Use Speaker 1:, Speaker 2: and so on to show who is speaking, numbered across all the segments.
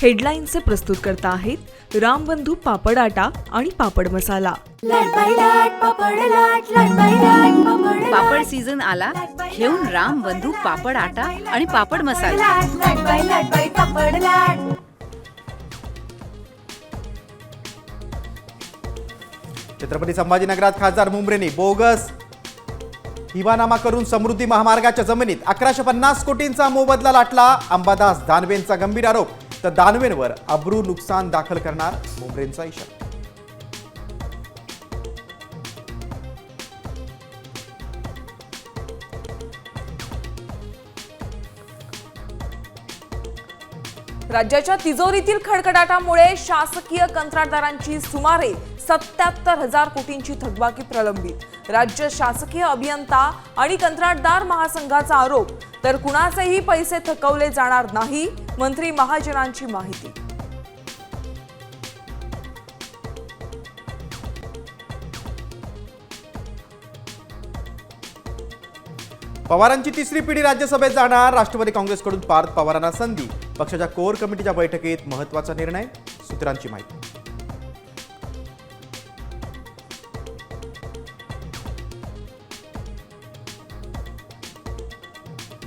Speaker 1: हेडलाईन्सचे प्रस्तुतकर्ता आहेत रामबंधू पापड आटा आणि पापड मसाला।
Speaker 2: पापड सीझन आला, घेऊन रामबंधू पापड आटा आणि पापड मसाला।
Speaker 3: छत्रपती संभाजीनगरात खासदार मुंबरेंनी बोगस हिवानामा करून समृद्धी महामार्गाच्या जमिनीत 1150 कोटींचा मोबदला लाटला। अंबादास दानवेंचा गंभीर आरोप, तर दानवेंवर अब्रू नुकसान दाखल करणार मुंबरेंचा इशारा।
Speaker 4: राज्याच्या तिजोरीतील खडखडाटामुळे शासकीय कंत्राटदारांची सुमारे 77,000 कोटींची थकबाकी प्रलंबित। राज्य शासकीय अभियंता आणि कंत्राटदार महासंघाचा आरोप, तर कुणाचेही पैसे थकवले जाणार नाही, मंत्री महाजनांची माहिती।
Speaker 3: पवारांची तिसरी पिढी राज्यसभेत जाणार। राष्ट्रवादी काँग्रेसकडून पार्थ पवारांना संधी, पक्षाच्या कोर कमिटीच्या बैठकीत महत्त्वाचा निर्णय, सूत्रांची माहिती।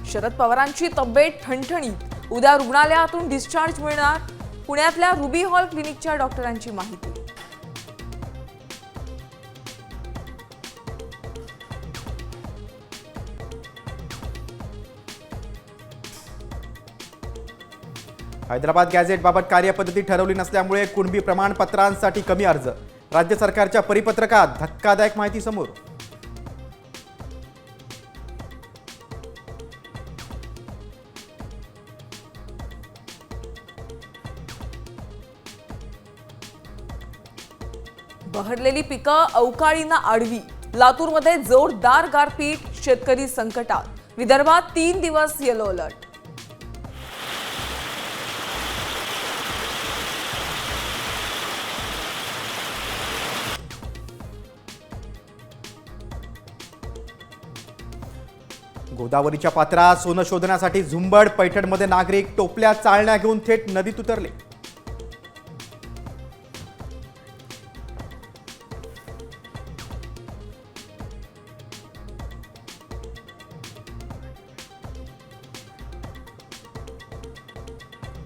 Speaker 4: शरद पवारांची तब्येत ठणठणीत, उद्या रुग्णालयातून डिस्चार्ज मिळणार, पुण्यातल्या रुबी हॉल क्लिनिकच्या डॉक्टरांची माहिती।
Speaker 3: हैदराबाद गॅझेटबाबत कार्यपद्धती ठरवली नसल्यामुळे कुणबी प्रमाणपत्रांसाठी कमी अर्ज, राज्य सरकारच्या परिपत्रकात धक्कादायक माहिती समोर।
Speaker 4: बहरलेली पिकं अवकाळीनं आडवी, लातूरमध्ये जोरदार गारपीट, शेतकरी संकटात, विदर्भात 3 दिवस येलो अलर्ट।
Speaker 3: गोदावरीच्या पात्रात सोनं शोधण्यासाठी झुंबड, पैठणमध्ये नागरिक टोपल्या चाळण्या घेऊन थेट नदीत उतरले।